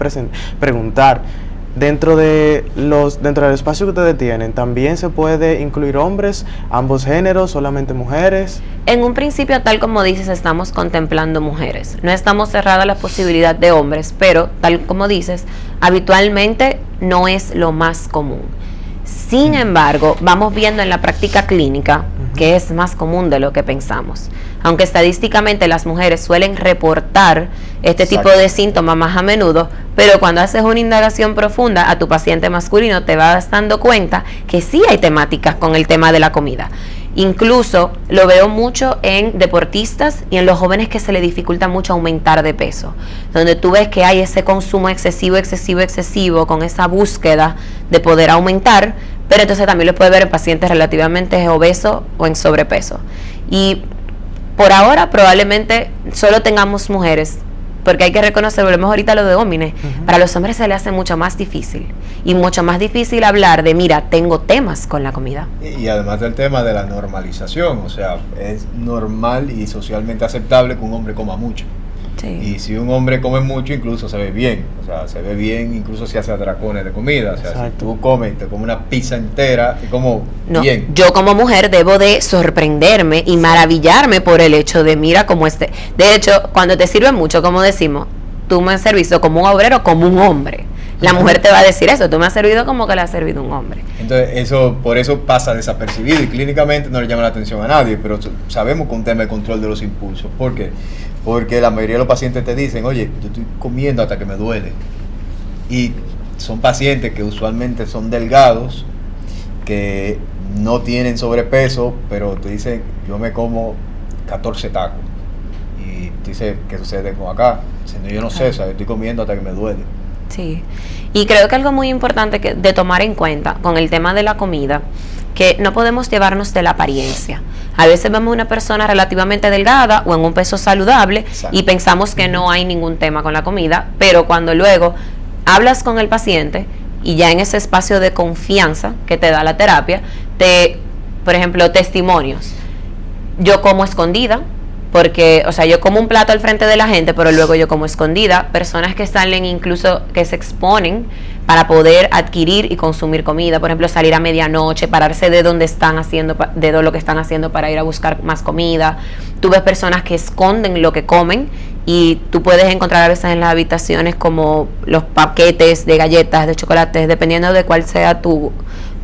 preguntar, dentro del espacio que ustedes tienen, ¿también se puede incluir hombres, ambos géneros, solamente mujeres? En un principio, tal como dices, estamos contemplando mujeres. No estamos cerradas a la posibilidad de hombres, pero tal como dices, habitualmente no es lo más común. Sin embargo, vamos viendo en la práctica clínica que es más común de lo que pensamos. Aunque estadísticamente las mujeres suelen reportar este tipo de síntomas más a menudo, pero cuando haces una indagación profunda a tu paciente masculino te vas dando cuenta que sí hay temáticas con el tema de la comida. Incluso lo veo mucho en deportistas y en los jóvenes que se les dificulta mucho aumentar de peso, donde tú ves que hay ese consumo excesivo con esa búsqueda de poder aumentar, pero entonces también lo puede ver en pacientes relativamente obesos o en sobrepeso. Y por ahora probablemente solo tengamos mujeres, porque hay que reconocer, volvemos ahorita a lo de Ómine, para los hombres se le hace mucho más difícil, y mucho más difícil hablar de, mira, tengo temas con la comida. Y además del tema de la normalización, o sea, es normal y socialmente aceptable que un hombre coma mucho. Sí. Y si un hombre come mucho, incluso se ve bien, o sea, se ve bien, incluso si hace atracones de comida, o sea, si tú comes y te comes una pizza entera, y como bien. Yo como mujer debo de sorprenderme y maravillarme por el hecho de, mira cómo de hecho, cuando te sirve mucho, como decimos, tú me has servido como un obrero, como un hombre. La mujer te va a decir eso, tú me has servido como que le ha servido un hombre. Entonces, por eso pasa desapercibido y clínicamente no le llama la atención a nadie, pero sabemos que un tema de control de los impulsos. ¿Por qué? Porque la mayoría de los pacientes te dicen, oye, yo estoy comiendo hasta que me duele. Y son pacientes que usualmente son delgados, que no tienen sobrepeso, pero te dicen, yo me como 14 tacos. Y te dice, ¿qué sucede con acá? Yo no sé, o sea, yo estoy comiendo hasta que me duele. Sí, y creo que algo muy importante de tomar en cuenta con el tema de la comida, que no podemos llevarnos de la apariencia. A veces vemos una persona relativamente delgada o en un peso saludable y pensamos que no hay ningún tema con la comida, pero cuando luego hablas con el paciente y ya en ese espacio de confianza que te da la terapia, por ejemplo, testimonios. Yo como escondida, porque, o sea, yo como un plato al frente de la gente, pero luego yo como escondida. Personas que salen incluso, que se exponen para poder adquirir y consumir comida, por ejemplo, salir a medianoche, pararse de donde están haciendo, de lo que están haciendo para ir a buscar más comida. Tú ves personas que esconden lo que comen y tú puedes encontrar a veces en las habitaciones como los paquetes de galletas, de chocolates, dependiendo de cuál sea tu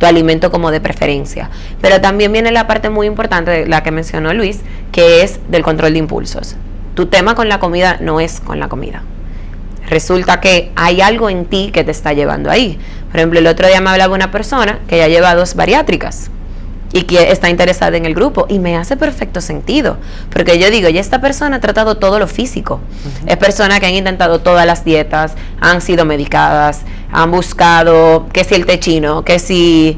alimento como de preferencia. Pero también viene la parte muy importante de la que mencionó Luis, que es del control de impulsos. Tu tema con la comida no es con la comida. Resulta que hay algo en ti que te está llevando ahí. Por ejemplo, el otro día me hablaba una persona que ya lleva 2 bariátricas y que está interesada en el grupo, y me hace perfecto sentido, porque yo digo, ya esta persona ha tratado todo lo físico. Es personas que han intentado todas las dietas, han sido medicadas, han buscado que si el té chino, que si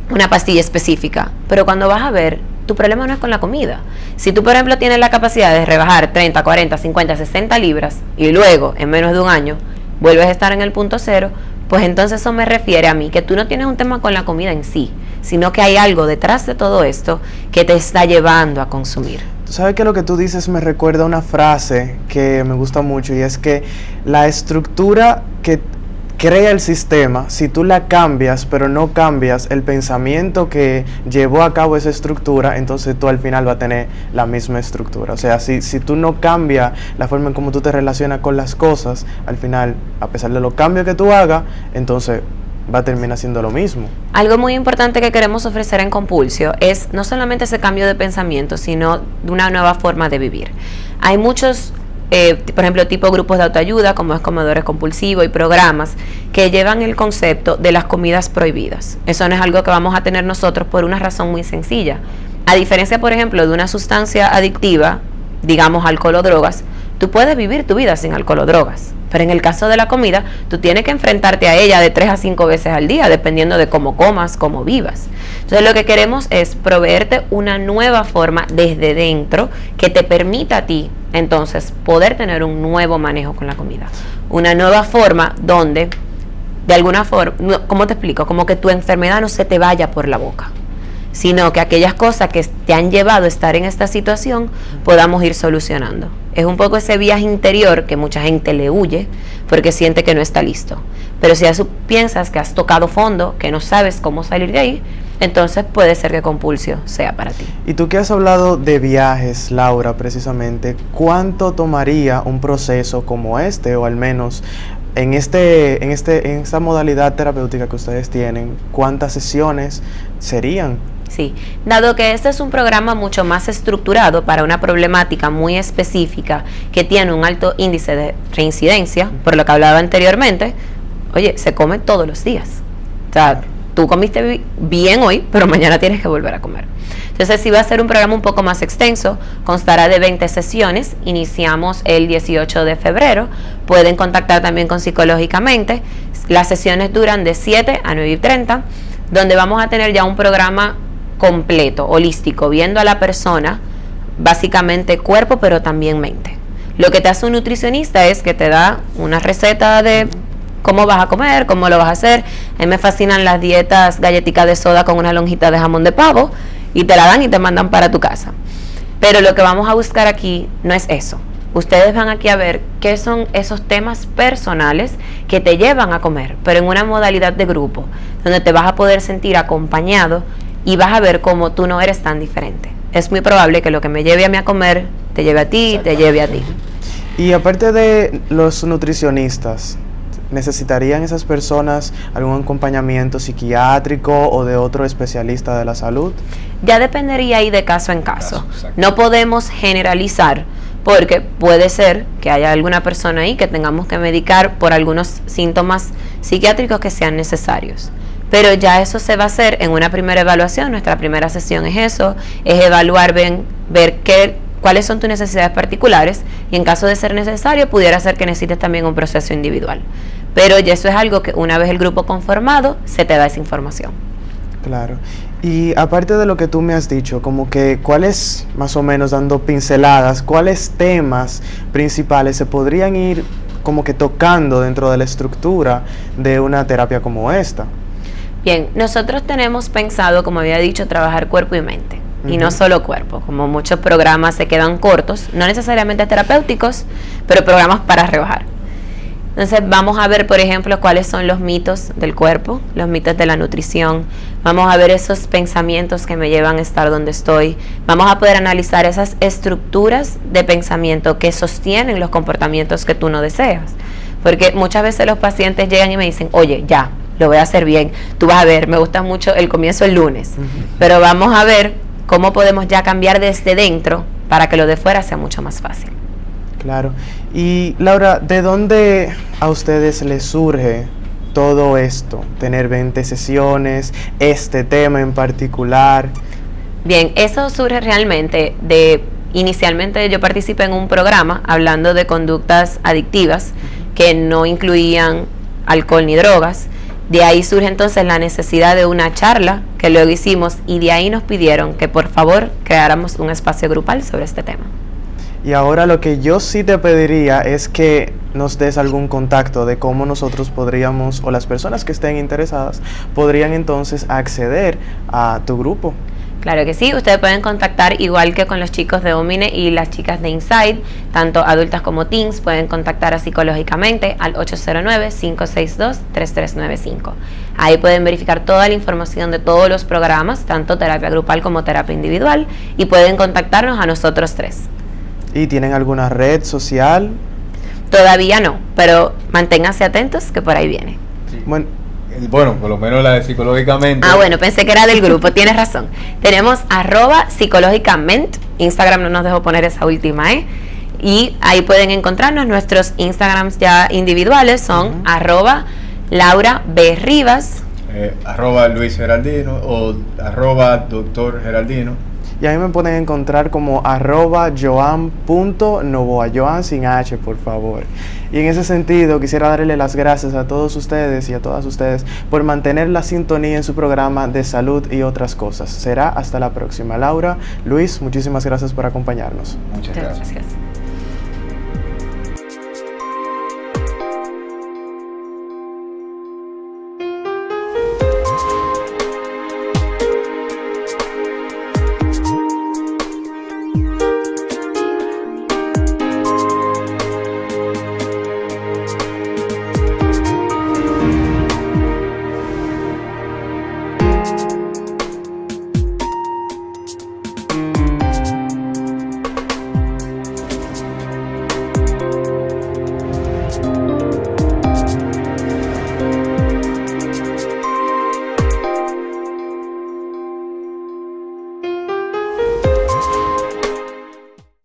una pastilla específica, pero cuando vas a ver, tu problema no es con la comida. Si tú, por ejemplo, tienes la capacidad de rebajar 30, 40, 50, 60 libras y luego en menos de un año vuelves a estar en el punto cero, pues entonces eso me refiere a mí que tú no tienes un tema con la comida en sí, sino que hay algo detrás de todo esto que te está llevando a consumir. Tú sabes que lo que tú dices me recuerda a una frase que me gusta mucho, y es que la estructura que crea el sistema, si tú la cambias, pero no cambias el pensamiento que llevó a cabo esa estructura, entonces tú al final vas a tener la misma estructura. O sea, si tú no cambias la forma en cómo tú te relacionas con las cosas, al final, a pesar de los cambios que tú hagas, entonces va a terminar siendo lo mismo. Algo muy importante que queremos ofrecer en Compulsio es no solamente ese cambio de pensamiento, sino de una nueva forma de vivir. Hay muchos por ejemplo, tipo grupos de autoayuda, como es Comedores Compulsivos, y programas que llevan el concepto de las comidas prohibidas. Eso no es algo que vamos a tener nosotros por una razón muy sencilla. A diferencia, por ejemplo, de una sustancia adictiva, digamos alcohol o drogas, tú puedes vivir tu vida sin alcohol o drogas. Pero en el caso de la comida, tú tienes que enfrentarte a ella de 3 a 5 veces al día, dependiendo de cómo comas, cómo vivas. Entonces lo que queremos es proveerte una nueva forma desde dentro que te permita a ti, entonces, poder tener un nuevo manejo con la comida. Una nueva forma donde, de alguna forma, ¿cómo te explico? Como que tu enfermedad no se te vaya por la boca, sino que aquellas cosas que te han llevado a estar en esta situación podamos ir solucionando. Es un poco ese viaje interior que mucha gente le huye porque siente que no está listo. Pero si tú piensas que has tocado fondo, que no sabes cómo salir de ahí, entonces puede ser que Compulsio sea para ti. Y tú que has hablado de viajes, Laura, precisamente, ¿cuánto tomaría un proceso como este, o al menos en esta modalidad terapéutica que ustedes tienen, ¿cuántas sesiones serían? Sí, dado que este es un programa mucho más estructurado para una problemática muy específica que tiene un alto índice de reincidencia, por lo que hablaba anteriormente, oye, se come todos los días. O sea, tú comiste bien hoy, pero mañana tienes que volver a comer. Entonces, sí va a ser un programa un poco más extenso, constará de 20 sesiones, iniciamos el 18 de febrero, pueden contactar también con Psicológicamente, las sesiones duran de 7 a 9:30, donde vamos a tener ya un programa completo, holístico, viendo a la persona, básicamente cuerpo, pero también mente. Lo que te hace un nutricionista es que te da una receta de cómo vas a comer, cómo lo vas a hacer. A mí me fascinan las dietas galletitas de soda con una lonjita de jamón de pavo, y te la dan y te mandan para tu casa. Pero lo que vamos a buscar aquí no es eso. Ustedes van aquí a ver qué son esos temas personales que te llevan a comer, pero en una modalidad de grupo, donde te vas a poder sentir acompañado y vas a ver cómo tú no eres tan diferente. Es muy probable que lo que me lleve a mí a comer te lleve a ti y te lleve a ti. Y aparte de los nutricionistas, ¿necesitarían esas personas algún acompañamiento psiquiátrico o de otro especialista de la salud? Ya dependería ahí de caso en caso. No podemos generalizar, porque puede ser que haya alguna persona ahí que tengamos que medicar por algunos síntomas psiquiátricos que sean necesarios. Pero ya eso se va a hacer en una primera evaluación. Nuestra primera sesión es eso, es evaluar, ver cuáles son tus necesidades particulares, y en caso de ser necesario, pudiera ser que necesites también un proceso individual. Pero ya eso es algo que una vez el grupo conformado, se te da esa información. Claro. Y aparte de lo que tú me has dicho, como que cuáles, más o menos dando pinceladas, cuáles temas principales se podrían ir como que tocando dentro de la estructura de una terapia como esta. Bien, nosotros tenemos pensado, como había dicho, trabajar cuerpo y mente. Y no solo cuerpo, como muchos programas se quedan cortos, no necesariamente terapéuticos, pero programas para rebajar. Entonces vamos a ver, por ejemplo, cuáles son los mitos del cuerpo, los mitos de la nutrición. Vamos a ver esos pensamientos que me llevan a estar donde estoy. Vamos a poder analizar esas estructuras de pensamiento que sostienen los comportamientos que tú no deseas. Porque muchas veces los pacientes llegan y me dicen, oye, ya, lo voy a hacer bien. Tú vas a ver, me gusta mucho el comienzo el lunes. Pero vamos a ver cómo podemos ya cambiar desde dentro para que lo de fuera sea mucho más fácil. Claro. Y Laura, ¿de dónde a ustedes les surge todo esto? Tener 20 sesiones, este tema en particular. Bien, eso surge realmente inicialmente yo participé en un programa hablando de conductas adictivas que no incluían alcohol ni drogas. De ahí surge entonces la necesidad de una charla que luego hicimos, y de ahí nos pidieron que por favor creáramos un espacio grupal sobre este tema. Y ahora lo que yo sí te pediría es que nos des algún contacto de cómo nosotros podríamos, o las personas que estén interesadas, podrían entonces acceder a tu grupo. Claro que sí, ustedes pueden contactar igual que con los chicos de Omine y las chicas de Inside, tanto adultas como teens, pueden contactar a Psicológicamente al 809-562-3395. Ahí pueden verificar toda la información de todos los programas, tanto terapia grupal como terapia individual, y pueden contactarnos a nosotros tres. ¿Y tienen alguna red social? Todavía no, pero manténganse atentos que por ahí viene. Sí. Bueno, por lo menos la de Psicológicamente. Bueno, pensé que era del grupo, tienes razón. Tenemos @psicológicamente, Instagram no nos dejó poner esa última, y ahí pueden encontrarnos. Nuestros Instagrams ya individuales son @LauraBRivas, @LuisGeraldino o @DrGeraldino. Y a mí me pueden encontrar como @joan.novoa, Joan sin H, por favor. Y en ese sentido quisiera darle las gracias a todos ustedes y a todas ustedes por mantener la sintonía en su programa de salud y otras cosas. Será hasta la próxima. Laura, Luis, muchísimas gracias por acompañarnos. Muchas gracias.